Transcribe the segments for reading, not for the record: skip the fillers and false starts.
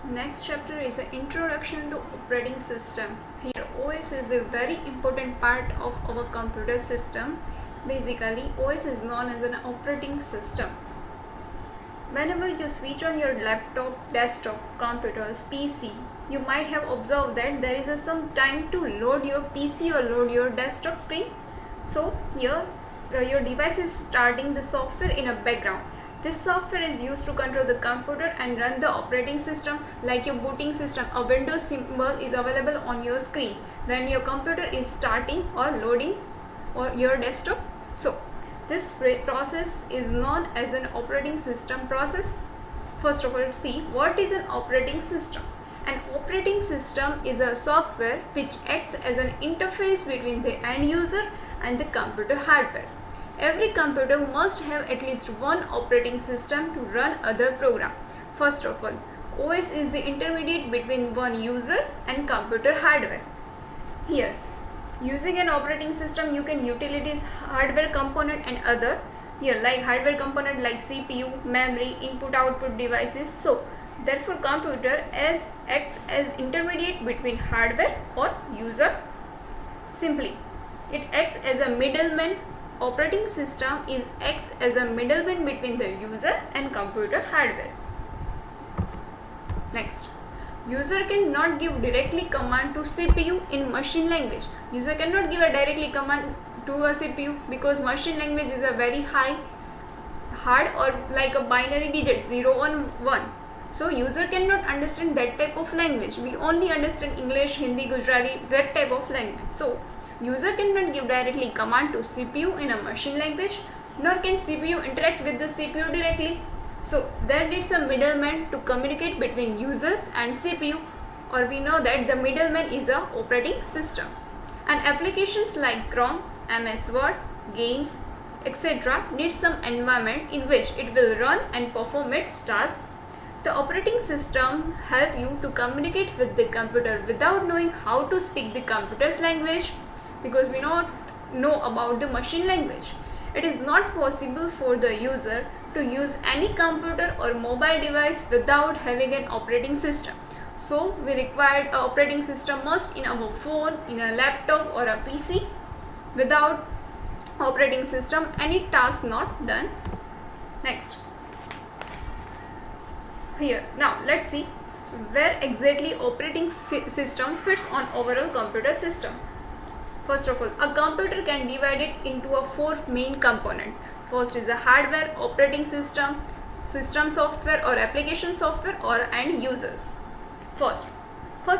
Next chapter is an introduction to operating system. Here OS is a very important part of our computer system. Basically, OS is known as an operating system. Whenever you switch on your laptop, desktop, computers, PC, you might have observed that there is some time to load your PC or load your desktop screen. So here your device is starting the software in a background. This software is used to control the computer and run the operating system, like your booting system. A Windows symbol is available on your screen when your computer is starting or loading or your desktop. So this process is known as an operating system process. First of all, see what is an operating system. An operating system is a software which acts as an interface between the end user and the computer hardware. Every computer must have at least one operating system to run other programs. First of all, OS is the intermediate between one user and computer hardware. Here, using an operating system, you can utilize hardware component and other. Here, like hardware component like CPU, memory, input-output devices. So, therefore, computer acts as intermediate between hardware or user. Simply, it acts as a middleman. Operating system acts as a middleman between the user and computer hardware. Next, user cannot give directly command to CPU in machine language. User cannot give a directly command to a CPU because machine language is a very hard or like a binary digit 0 and 1. So user cannot understand that type of language. We only understand English, Hindi, Gujarati, that type of language. So user cannot give directly command to CPU in a machine language, nor can CPU interact with the CPU directly. So there needs a middleman to communicate between users and CPU, or we know that the middleman is a operating system. And applications like Chrome, MS Word, games, etc. need some environment in which it will run and perform its task. The operating system helps you to communicate with the computer without knowing how to speak the computer's language, because we don't know about the machine language. It is not possible for the user to use any computer or mobile device without having an operating system. So we require an operating system must in our phone, in a laptop or a PC. Without operating system, any task not done. Next. Here, now let's see where exactly operating system fits on overall computer system. First of all, a computer can divide it into a 4 main component. First is the hardware, operating system, system software or application software and users. First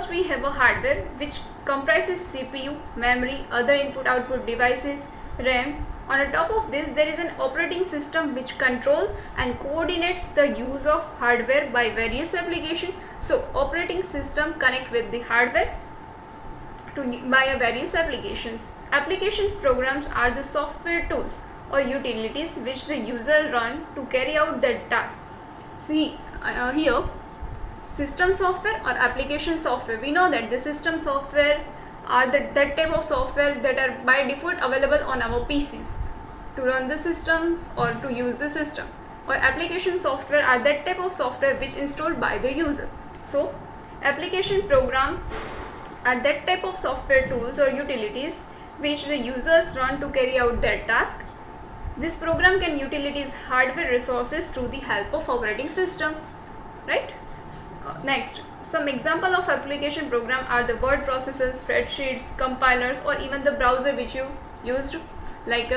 we have a hardware which comprises CPU, memory, other input-output devices, RAM. On the top of this, there is an operating system which controls and coordinates the use of hardware by various applications. So, operating system connect with the hardware by various applications. Applications programs are the software tools or utilities which the user run to carry out their task. See here, system software or application software. We know that the system software are that type of software that are by default available on our PCs to run the systems or to use the system. Or application software are that type of software which installed by the user. So, application program are that type of software tools or utilities which the users run to carry out their task. This program can utilize hardware resources through the help of operating system, right? Next, some example of application program are the word processors, spreadsheets, compilers, or even the browser which you used, like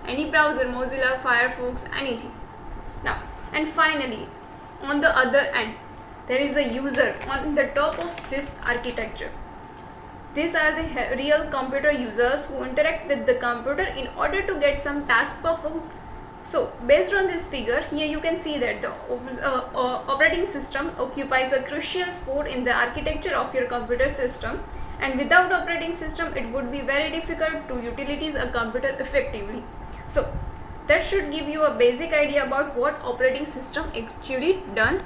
any browser, Mozilla, Firefox, anything. Now, and finally, on the other end, there is a user on the top of this architecture. These are the real computer users who interact with the computer in order to get some task performed. So, based on this figure, here you can see that the operating system occupies a crucial spot in the architecture of your computer system, and without operating system, it would be very difficult to utilize a computer effectively. So, that should give you a basic idea about what operating system actually done.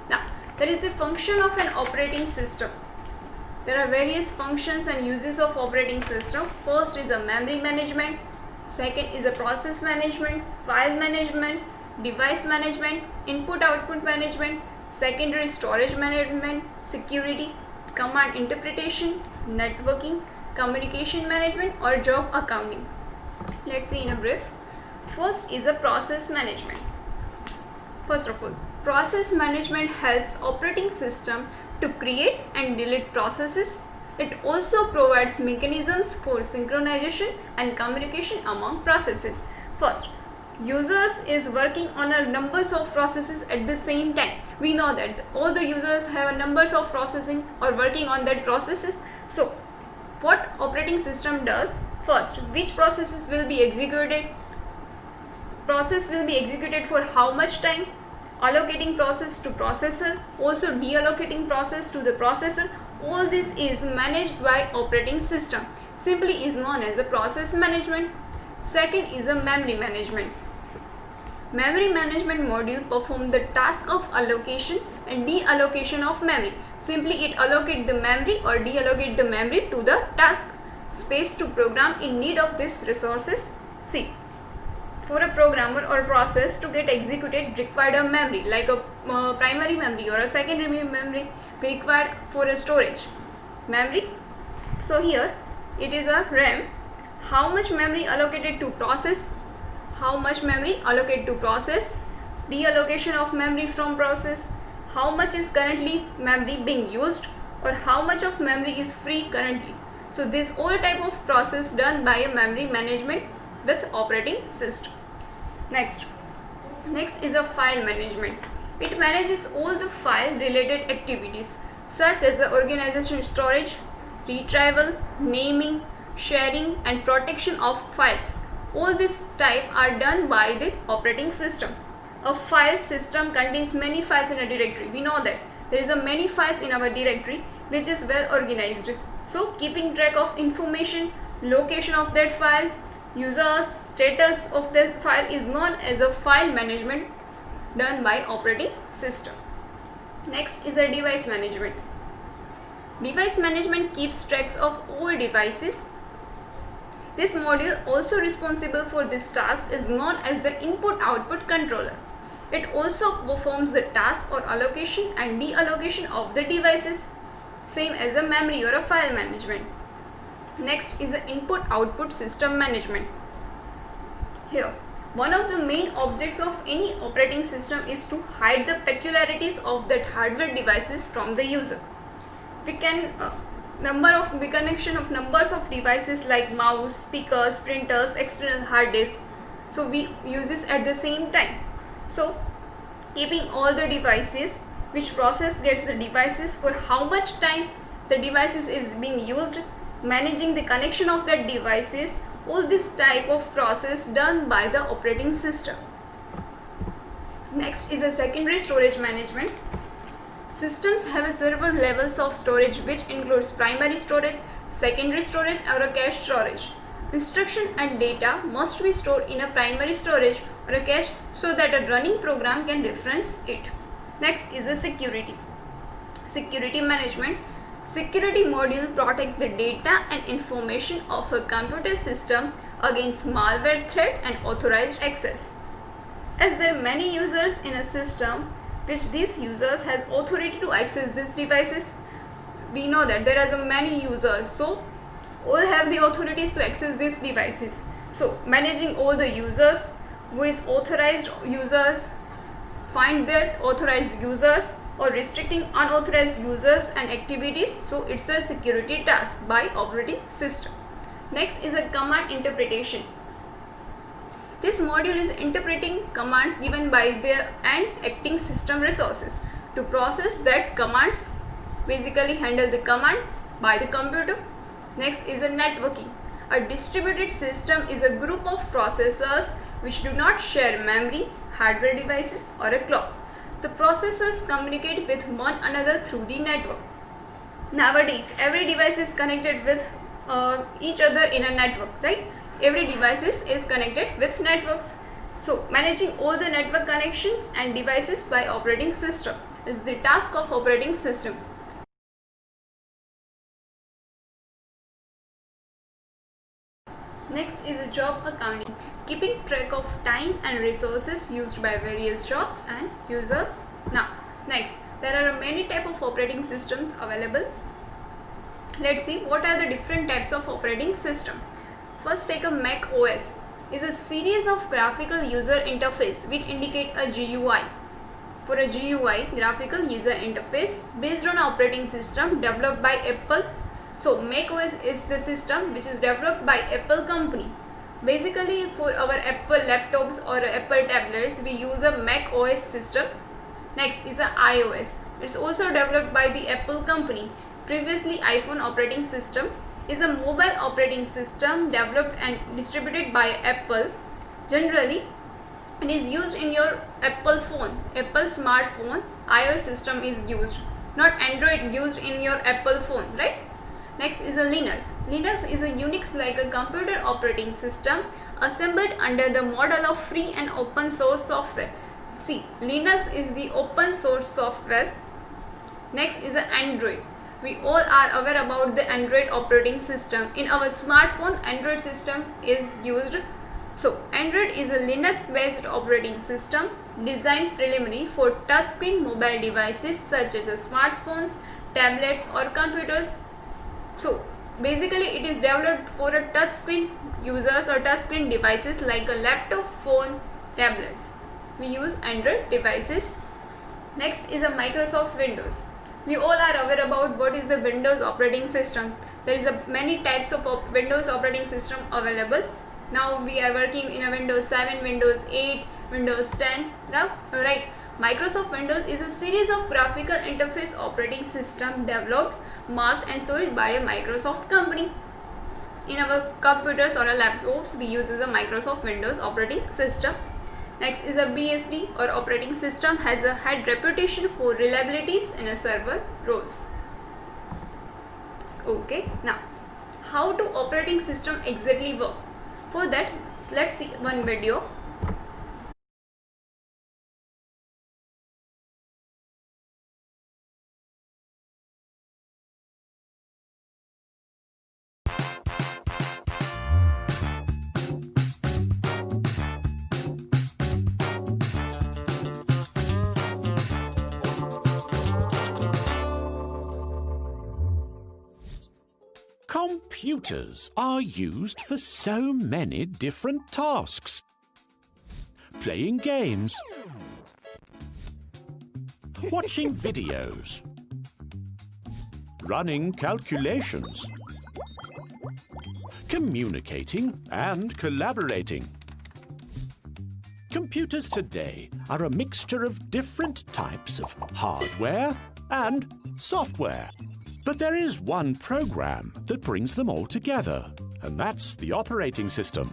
Now, there is the function of an operating system. There are various functions and uses of operating system. First is a memory management, second is a process management, file management, device management, input output management, secondary storage management, security, command interpretation, networking, communication management, or job accounting. Let's see in a brief. First is a process management. First of all, process management helps operating system to create and delete processes. It also provides mechanisms for synchronization and communication among processes. First, users is working on a numbers of processes at the same time. We know that all the users have a numbers of processing or working on that processes. So what operating system does? First, which processes will be executed, process will be executed for how much time, allocating process to processor, also deallocating process to the processor. All this is managed by operating system, simply is known as a process management. Second is a memory management. Memory management module perform the task of allocation and deallocation of memory. Simply it allocate the memory or deallocate the memory to the task space to program in need of these resources. See, for a programmer or process to get executed required a memory, like a primary memory or a secondary memory required for a storage memory. So here it is a RAM. How much memory allocated to process, how much memory allocated to process, deallocation of memory from process, how much is currently memory being used, or how much of memory is free currently. So this all type of process done by a memory management with operating system. Next is a file management. It manages all the file related activities such as the organization, storage, retrieval, naming, sharing and protection of files. All this type are done by the operating system. A file system contains many files in a directory. We know that there is a many files in our directory which is well organized. So keeping track of information, location of that file, user status of the file is known as a file management done by operating system. Next is a device management. Device management keeps tracks of all devices. This module also responsible for this task is known as the input-output controller. It also performs the task or allocation and deallocation of the devices, same as a memory or a file management. Next is the input-output system management. Here, one of the main objects of any operating system is to hide the peculiarities of that hardware devices from the user. We can connection of numbers of devices like mouse, speakers, printers, external hard disk. So we use this at the same time. So keeping all the devices, which process gets the devices, for how much time the devices is being used, managing the connection of that devices, all this type of process done by the operating system. Next is a secondary storage management. Systems have several levels of storage which includes primary storage, secondary storage or a cache storage. Instruction and data must be stored in a primary storage or a cache so that a running program can reference it. Next is a security. Security management. Security module protect the data and information of a computer system against malware threat and unauthorized access. As there are many users in a system which these users has authority to access these devices, we know that there are many users, so all have the authorities to access these devices. So managing all the users, who is authorized users, find their authorized users or restricting unauthorized users and activities. So it's a security task by operating system. Next is a command interpretation. This module is interpreting commands given by the and acting system resources. To process that commands, basically handle the command by the computer. Next is a networking. A distributed system is a group of processors which do not share memory, hardware devices or a clock. The processors communicate with one another through the network. Nowadays, every device is connected with each other in a network, right? Every device is connected with networks. So managing all the network connections and devices by operating system is the task of operating system. Next is a job accounting, keeping track of time and resources used by various jobs and users. Now, next, There are many types of operating systems available. Let's see what are the different types of operating system. First, take a Mac OS. Is a series of graphical user interface which indicate a GUI. For a GUI, graphical user interface based on operating system developed by Apple. So Mac OS is the system which is developed by Apple company. Basically, for our Apple laptops or Apple tablets, we use a Mac OS system. Next is a iOS. It's also developed by the Apple company. Previously, iPhone operating system is a mobile operating system developed and distributed by Apple. Generally, it is used in your Apple phone, Apple smartphone. iOS system is used, not Android used in your Apple phone, right? Next is a Linux. Linux is a Unix like a computer operating system assembled under the model of free and open source software. See, Linux is the open source software. Next is a Android. We all are aware about the Android operating system. In our smartphone, Android system is used. So, Android is a Linux-based operating system designed primarily for touchscreen mobile devices such as smartphones, tablets or computers. So, basically it is developed for a touchscreen users or touchscreen devices like a laptop, phone, tablets. We use Android devices. Next is a Microsoft Windows. We all are aware about what is the Windows operating system. There is many types of Windows operating system available. Now we are working in a Windows 7, Windows 8, Windows 10. Right. Microsoft Windows is a series of graphical interface operating system developed, marked and sold by a Microsoft company. In our computers or our laptops, we use a Microsoft Windows operating system. Next is a BSD or operating system has a had reputation for reliabilities in a server roles. Okay, now how do operating system exactly work? For that, let's see one video. Computers are used for so many different tasks. Playing games, watching videos, running calculations, communicating and collaborating. Computers today are a mixture of different types of hardware and software. But there is one program that brings them all together, and that's the operating system.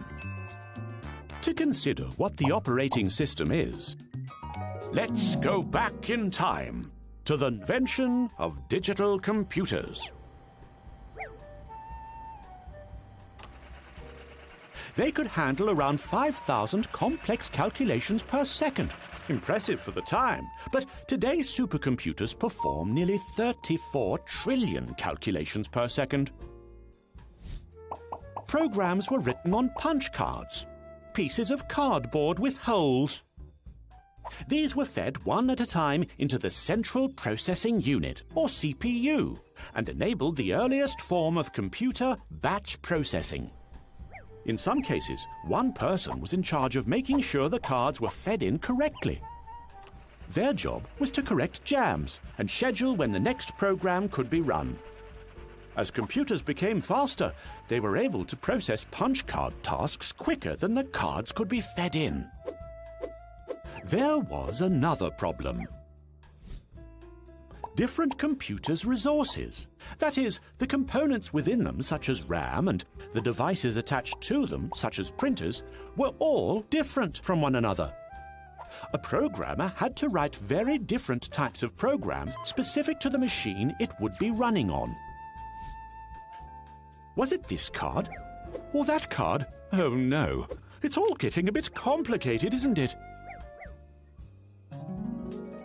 To consider what the operating system is, let's go back in time to the invention of digital computers. They could handle around 5,000 complex calculations per second. Impressive for the time, but today's supercomputers perform nearly 34 trillion calculations per second. Programs were written on punch cards, pieces of cardboard with holes. These were fed one at a time into the Central Processing Unit, or CPU, and enabled the earliest form of computer, batch processing. In some cases, one person was in charge of making sure the cards were fed in correctly. Their job was to correct jams and schedule when the next program could be run. As computers became faster, they were able to process punch card tasks quicker than the cards could be fed in. There was another problem. Different computers' resources, that is, the components within them such as RAM and the devices attached to them such as printers, were all different from one another. A programmer had to write very different types of programs specific to the machine it would be running on. Was it this card? Or that card? Oh no, it's all getting a bit complicated, isn't it?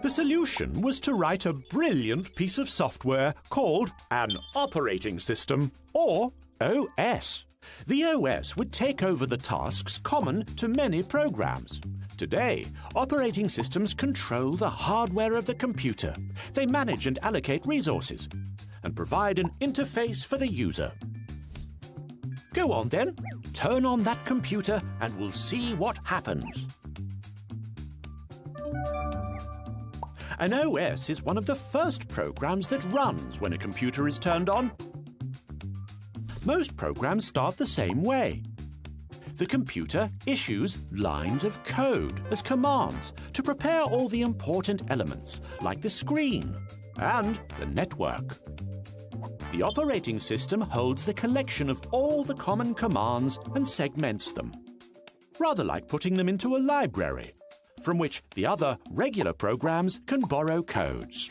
The solution was to write a brilliant piece of software called an operating system, or OS, The OS would take over the tasks common to many programs. Today, operating systems control the hardware of the computer. They manage and allocate resources and provide an interface for the user. Go on then, turn on that computer and we'll see what happens. An OS is one of the first programs that runs when a computer is turned on. Most programs start the same way. The computer issues lines of code as commands to prepare all the important elements, like the screen and the network. The operating system holds the collection of all the common commands and segments them, rather like putting them into a library, from which the other regular programs can borrow codes.